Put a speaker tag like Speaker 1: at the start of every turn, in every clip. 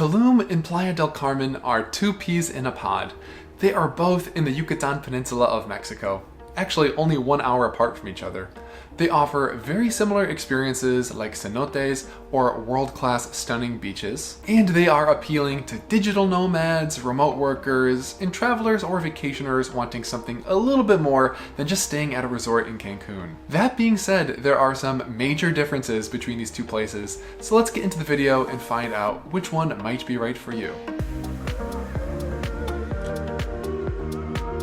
Speaker 1: Tulum and Playa del Carmen are two peas in a pod. They are both in the Yucatan Peninsula of Mexico, actually only 1 hour apart from each other. They offer very similar experiences like cenotes or world-class stunning beaches, and they are appealing to digital nomads, remote workers, and travelers or vacationers wanting something a little bit more than just staying at a resort in Cancun. That being said, there are some major differences between these two places, so let's get into the video and find out which one might be right for you.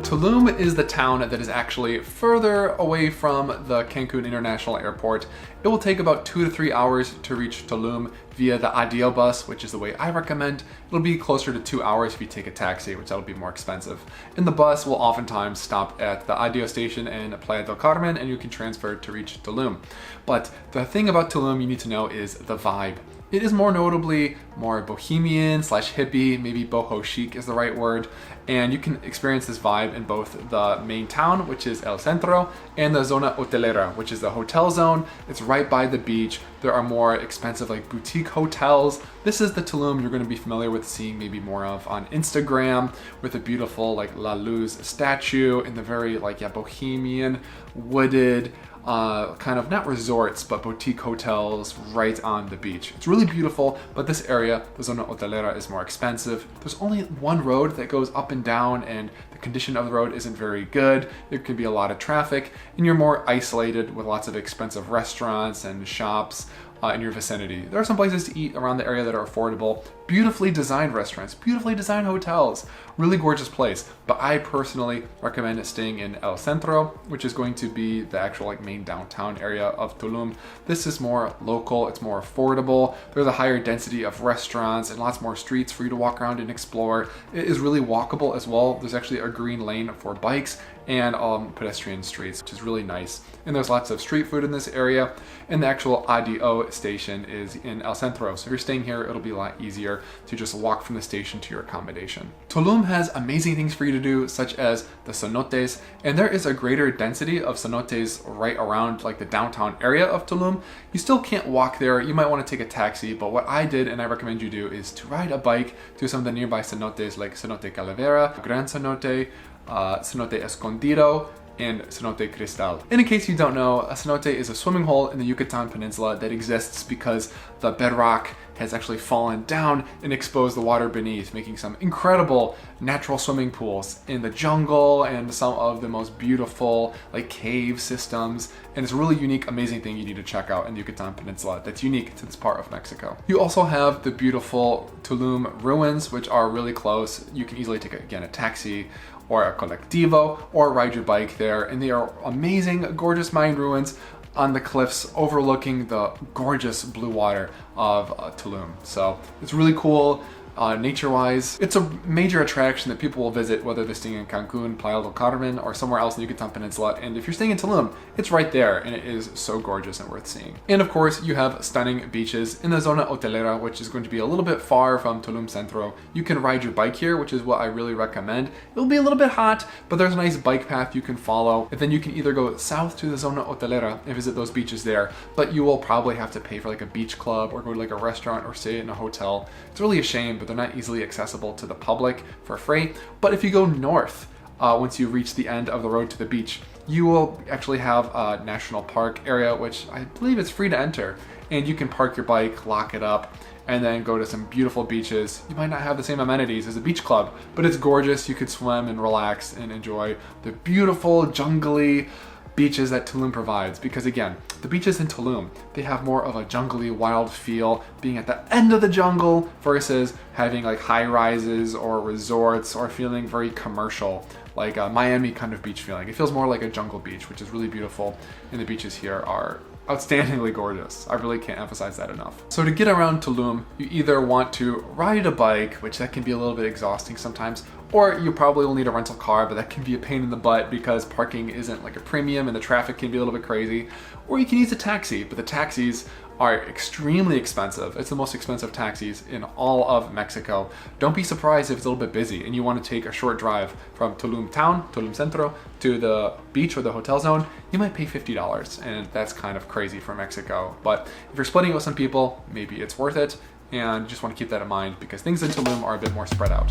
Speaker 1: Tulum is the town that is actually further away from the Cancun International Airport. It will take about 2 to 3 hours to reach Tulum via the Adio bus, which is the way I recommend. It'll be closer to 2 hours if you take a taxi, which that'll be more expensive. And the bus will oftentimes stop at the Adio station in Playa del Carmen, and you can transfer to reach Tulum. But the thing about Tulum you need to know is the vibe. It is more notably more bohemian / hippie, maybe boho chic is the right word, and you can experience this vibe in both the main town, which is El Centro, and the Zona Hotelera, which is the hotel zone. It's right by the beach. There are more expensive like boutique hotels. This is the Tulum you're going to be familiar with seeing maybe more of on Instagram, with a beautiful like La Luz statue in the very bohemian wooded kind of not resorts but boutique hotels right on the beach. It's really beautiful, but this area, the Zona Hotelera, is more expensive. There's only one road that goes up and down, and the condition of the road isn't very good. There can be a lot of traffic, and you're more isolated with lots of expensive restaurants and shops in your vicinity. There are some places to eat around the area that are affordable, beautifully designed restaurants, beautifully designed hotels, really gorgeous place. But I personally recommend staying in El Centro, which is going to be the actual main downtown area of Tulum. This is more local, it's more affordable. There's a higher density of restaurants and lots more streets for you to walk around and explore. It is really walkable as well. There's actually a green lane for bikes and pedestrian streets, which is really nice. And there's lots of street food in this area, and the actual Adio station is in El Centro. So if you're staying here, it'll be a lot easier to just walk from the station to your accommodation. Tulum has amazing things for you to do, such as the cenotes, and there is a greater density of cenotes right around the downtown area of Tulum. You still can't walk there. You might want to take a taxi, but what I did and I recommend you do is to ride a bike to some of the nearby cenotes like Cenote Calavera, Gran Cenote, Cenote Escondido, and Cenote Cristal. And in case you don't know, a cenote is a swimming hole in the Yucatan Peninsula that exists because the bedrock has actually fallen down and exposed the water beneath, making some incredible natural swimming pools in the jungle and some of the most beautiful cave systems. And it's a really unique, amazing thing you need to check out in the Yucatan Peninsula that's unique to this part of Mexico. You also have the beautiful Tulum ruins, which are really close. You can easily take, again, a taxi or a colectivo or ride your bike there, and they are amazing, gorgeous Mayan ruins on the cliffs overlooking the gorgeous blue water of Tulum. So it's really cool. Nature-wise, it's a major attraction that people will visit, whether they're staying in Cancun, Playa del Carmen, or somewhere else in the Yucatan Peninsula. And if you're staying in Tulum, it's right there, and it is so gorgeous and worth seeing. And of course, you have stunning beaches in the Zona Hotelera, which is going to be a little bit far from Tulum Centro. You can ride your bike here, which is what I really recommend. It'll be a little bit hot, but there's a nice bike path you can follow. And then you can either go south to the Zona Hotelera and visit those beaches there, but you will probably have to pay for a beach club or go to a restaurant or stay in a hotel. It's really a shame, but they're not easily accessible to the public for free. But if you go north, once you reach the end of the road to the beach, you will actually have a national park area, which I believe is free to enter. And you can park your bike, lock it up, and then go to some beautiful beaches. You might not have the same amenities as a beach club, but it's gorgeous. You could swim and relax and enjoy the beautiful, jungly beaches that Tulum provides, because again, the beaches in Tulum, they have more of a jungly, wild feel, being at the end of the jungle versus having high rises or resorts or feeling very commercial, like a Miami kind of beach feeling. It feels more like a jungle beach, which is really beautiful, and the beaches here are outstandingly gorgeous. I really can't emphasize that enough. So to get around Tulum, you either want to ride a bike, which that can be a little bit exhausting sometimes, or you probably will need a rental car, but that can be a pain in the butt because parking isn't a premium and the traffic can be a little bit crazy. Or you can use a taxi, but the taxis are extremely expensive. It's the most expensive taxis in all of Mexico. Don't be surprised if it's a little bit busy and you want to take a short drive from Tulum town, Tulum Centro, to the beach or the hotel zone. You might pay $50, and that's kind of crazy for Mexico. But if you're splitting it with some people, maybe it's worth it. and just want to keep that in mind because things in Tulum are a bit more spread out.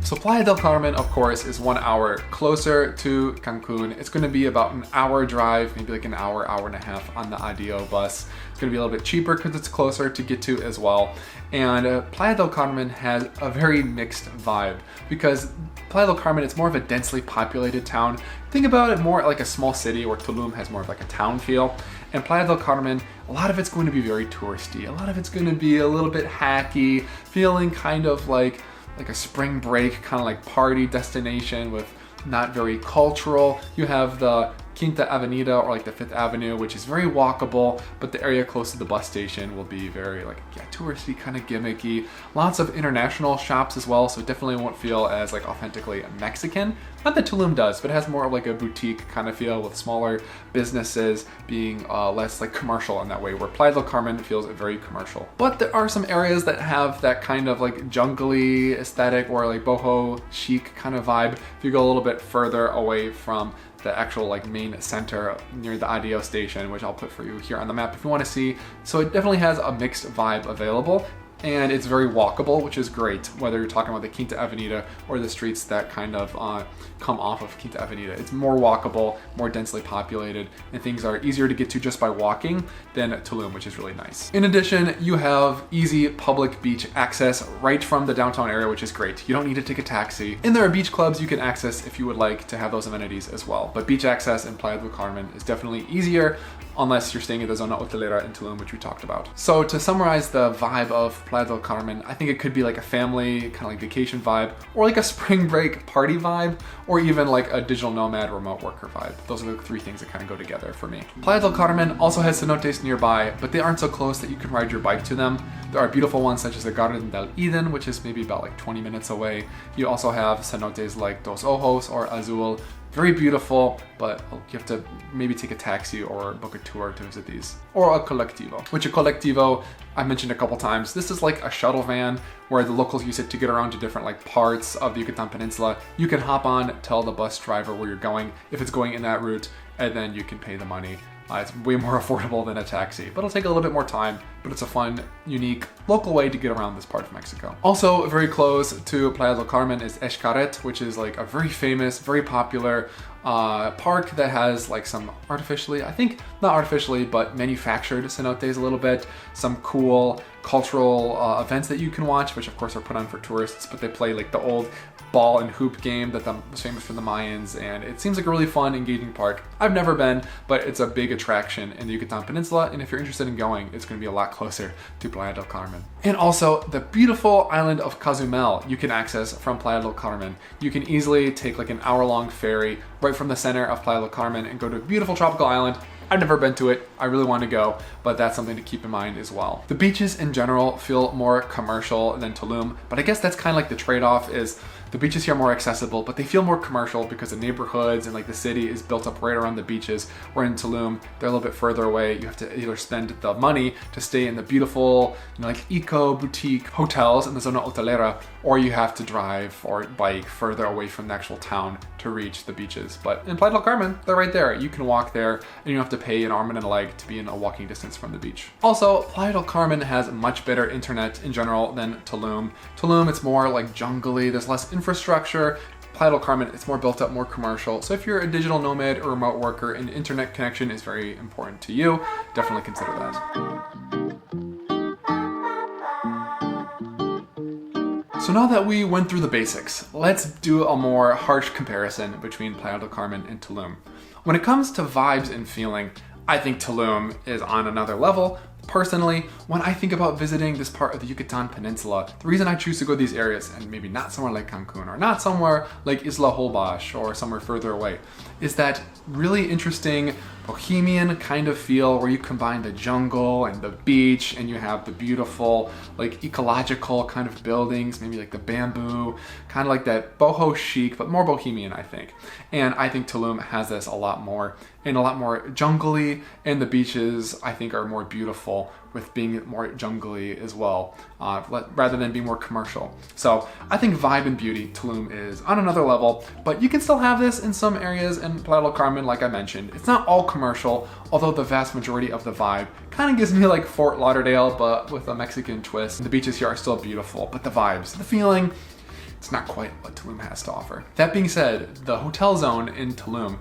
Speaker 1: So Playa del Carmen, of course, is 1 hour closer to Cancun. It's going to be about an hour drive, maybe like an hour, hour and a half on the IDO bus. It's going to be a little bit cheaper because it's closer to get to as well. And Playa del Carmen has a very mixed vibe because Playa del Carmen, it's more of a densely populated town. Think about it more like a small city where Tulum has more of like a town feel. And Playa del Carmen, a lot of it's going to be very touristy. A lot of it's going to be a little bit hacky, feeling kind of like a spring break kind of like party destination with not very cultural. You have the Quinta Avenida or like the Fifth Avenue, which is very walkable, but the area close to the bus station will be very like, yeah, touristy, kind of gimmicky. Lots of international shops as well, so it definitely won't feel as like authentically Mexican. Not that Tulum does, but it has more of like a boutique kind of feel with smaller businesses being less like commercial in that way, where Playa del Carmen feels very commercial. But there are some areas that have that kind of like jungly aesthetic or like boho chic kind of vibe. If you go a little bit further away from the actual like main center near the IDO station, which I'll put for you here on the map if you want to see. So it definitely has a mixed vibe available. And it's very walkable, which is great, whether you're talking about the Quinta Avenida or the streets that kind of come off of Quinta Avenida. It's more walkable, more densely populated, and things are easier to get to just by walking than Tulum, which is really nice. In addition, you have easy public beach access right from the downtown area, which is great. You don't need to take a taxi. And there are beach clubs you can access if you would like to have those amenities as well. But beach access in Playa del Carmen is definitely easier unless you're staying at the Zona Hotelera in Tulum, which we talked about. So to summarize the vibe of Playa del Carmen, I think it could be like a family, kind of like vacation vibe, or like a spring break party vibe, or even like a digital nomad remote worker vibe. Those are the three things that kind of go together for me. Playa del Carmen also has cenotes nearby, but they aren't so close that you can ride your bike to them. There are beautiful ones such as the Garden del Eden, which is maybe about like 20 minutes away. You also have cenotes like Dos Ojos or Azul. Very beautiful, but you have to maybe take a taxi or book a tour to visit these. Or a colectivo, which a colectivo I mentioned a couple times. This is like a shuttle van where the locals use it to get around to different like parts of the Yucatan Peninsula. You can hop on, tell the bus driver where you're going, if it's going in that route, and then you can pay the money. It's way more affordable than a taxi, but it'll take a little bit more time, but it's a fun, unique, local way to get around this part of Mexico. Also very close to Playa del Carmen is Xcaret, which is like a very famous, very popular park that has like some artificially, I think not artificially, but manufactured cenotes a little bit, some cool cultural events that you can watch, which of course are put on for tourists, but they play like the old ball and hoop game that was famous for the Mayans, and it seems like a really fun, engaging park. I've never been, but it's a big attraction in the Yucatan Peninsula, and if you're interested in going, it's going to be a lot closer to Playa del Carmen. And also, the beautiful island of Cozumel you can access from Playa del Carmen. You can easily take like an hour-long ferry right from the center of Playa del Carmen and go to a beautiful tropical island. I've never been to it. I really want to go, but that's something to keep in mind as well. The beaches in general feel more commercial than Tulum, but I guess that's kind of like the trade-off is the beaches here are more accessible, but they feel more commercial because the neighborhoods and like the city is built up right around the beaches. Where in Tulum, they're a little bit further away. You have to either spend the money to stay in the beautiful, like eco boutique hotels in the Zona Hotelera, or you have to drive or bike further away from the actual town to reach the beaches. But in Playa del Carmen, they're right there. You can walk there and you don't have to pay an arm and a leg to be in a walking distance from the beach. Also, Playa del Carmen has much better internet in general than Tulum. Tulum, it's more like jungly. There's less infrastructure. Playa del Carmen, it's more built up, more commercial. So if you're a digital nomad or remote worker and internet connection is very important to you, definitely consider that. So now that we went through the basics, let's do a more harsh comparison between Playa del Carmen and Tulum. When it comes to vibes and feeling, I think Tulum is on another level. Personally, when I think about visiting this part of the Yucatan Peninsula, the reason I choose to go to these areas and maybe not somewhere like Cancun or not somewhere like Isla Holbox or somewhere further away is that really interesting bohemian kind of feel where you combine the jungle and the beach and you have the beautiful like ecological kind of buildings, maybe like the bamboo, kind of like that boho chic, but more bohemian, I think. And I think Tulum has this a lot more and a lot more jungly, and the beaches I think are more beautiful with being more jungly as well, rather than being more commercial. So I think vibe and beauty, Tulum is on another level, but you can still have this in some areas in Playa del Carmen, like I mentioned. It's not all commercial, although the vast majority of the vibe kind of gives me like Fort Lauderdale, but with a Mexican twist. The beaches here are still beautiful, but the vibes, the feeling, it's not quite what Tulum has to offer. That being said, the hotel zone in Tulum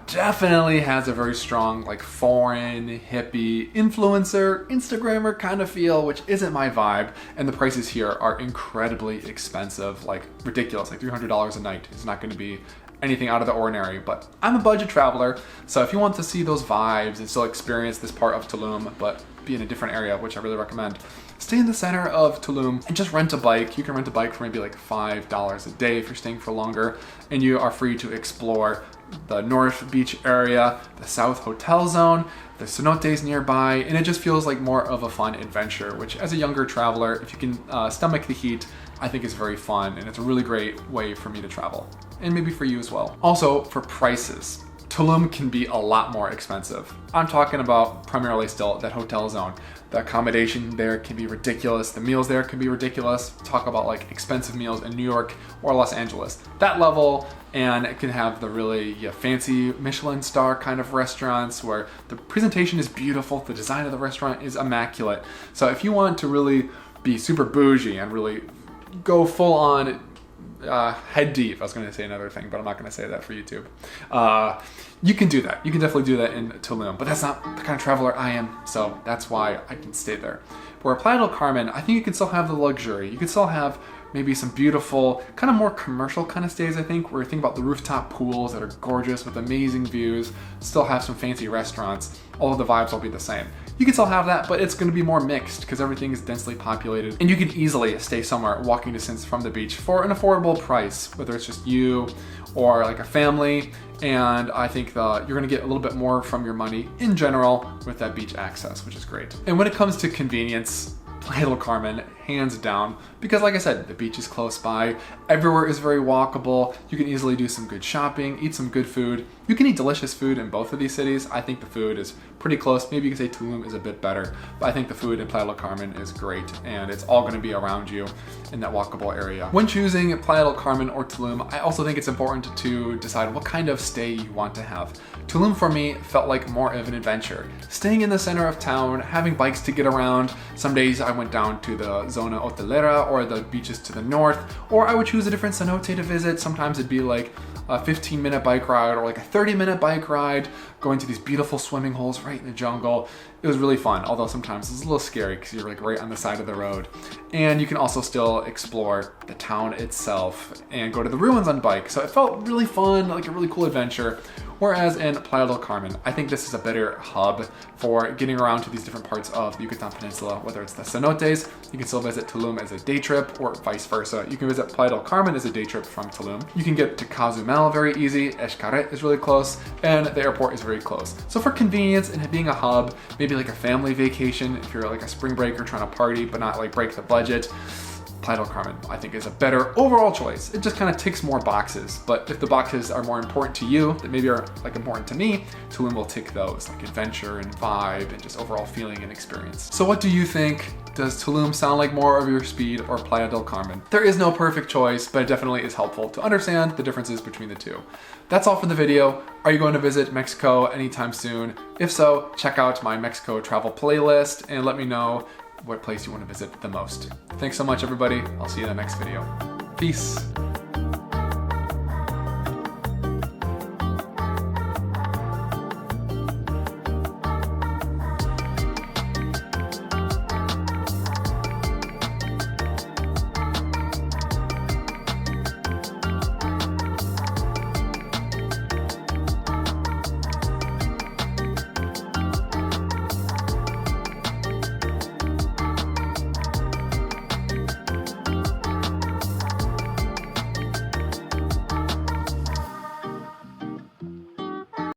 Speaker 1: definitely has a very strong like foreign, hippie, influencer, Instagrammer kind of feel, which isn't my vibe. And the prices here are incredibly expensive, like ridiculous, like $300 a night is not going to be anything out of the ordinary. But I'm a budget traveler, so if you want to see those vibes and still experience this part of Tulum, but be in a different area, which I really recommend, stay in the center of Tulum and just rent a bike. You can rent a bike for maybe like $5 a day if you're staying for longer, and you are free to explore the North Beach area, the South Hotel Zone, the cenotes nearby, and it just feels like more of a fun adventure, which as a younger traveler, if you can stomach the heat, I think is very fun, and it's a really great way for me to travel, and maybe for you as well. Also, for prices, Tulum can be a lot more expensive. I'm talking about primarily still that hotel zone. The accommodation there can be ridiculous. The meals there can be ridiculous. Talk about like expensive meals in New York or Los Angeles. That level, and it can have the really fancy Michelin star kind of restaurants where the presentation is beautiful, the design of the restaurant is immaculate. So if you want to really be super bougie and really go full on head deep, I was going to say another thing, but I'm not going to say that for YouTube. You can do that. You can definitely do that in Tulum, but that's not the kind of traveler I am, so that's why I can stay there. Where Playa del Carmen, I think you can still have the luxury. You can still have maybe some beautiful, kind of more commercial kind of stays, I think, where you think about the rooftop pools that are gorgeous with amazing views, still have some fancy restaurants, all of the vibes will be the same. You can still have that, but it's going to be more mixed because everything is densely populated, and you can easily stay somewhere walking distance from the beach for an affordable price, whether it's just you or like a family. And I think you're going to get a little bit more from your money in general with that beach access, which is great. And when it comes to convenience, Playa del Carmen, hands down, because like I said, the beach is close by, everywhere is very walkable, you can easily do some good shopping, eat some good food. You can eat delicious food in both of these cities. I think the food is pretty close. Maybe you can say Tulum is a bit better, but I think the food in Playa del Carmen is great, and it's all going to be around you in that walkable area. When choosing Playa del Carmen or Tulum, I also think it's important to decide what kind of stay you want to have. Tulum for me felt like more of an adventure. Staying in the center of town, having bikes to get around. Some days I went down to the Zona Hotelera or the beaches to the north, or I would choose a different cenote to visit. Sometimes it'd be like a 15-minute bike ride or like a 30-minute bike ride, going to these beautiful swimming holes right in the jungle. It was really fun, although sometimes it's a little scary because you're like right on the side of the road. And you can also still explore the town itself and go to the ruins on bike. So it felt really fun, like a really cool adventure. Whereas in Playa del Carmen, I think this is a better hub for getting around to these different parts of the Yucatan Peninsula, whether it's the cenotes. You can still visit Tulum as a day trip, or vice versa. You can visit Playa del Carmen as a day trip from Tulum. You can get to Cozumel very easy. Xcaret is really close, and the airport is very close. So for convenience and being a hub, maybe like a family vacation, if you're like a spring breaker trying to party but not like break the budget, Playa del Carmen, I think, is a better overall choice. It just kind of ticks more boxes, but if the boxes are more important to you, that maybe are like important to me, Tulum will tick those, like adventure and vibe and just overall feeling and experience. So what do you think? Does Tulum sound like more of your speed, or Playa del Carmen? There is no perfect choice, but it definitely is helpful to understand the differences between the two. That's all for the video. Are you going to visit Mexico anytime soon? If so, check out my Mexico travel playlist and let me know what place you want to visit the most. Thanks so much, everybody. I'll see you in the next video. Peace.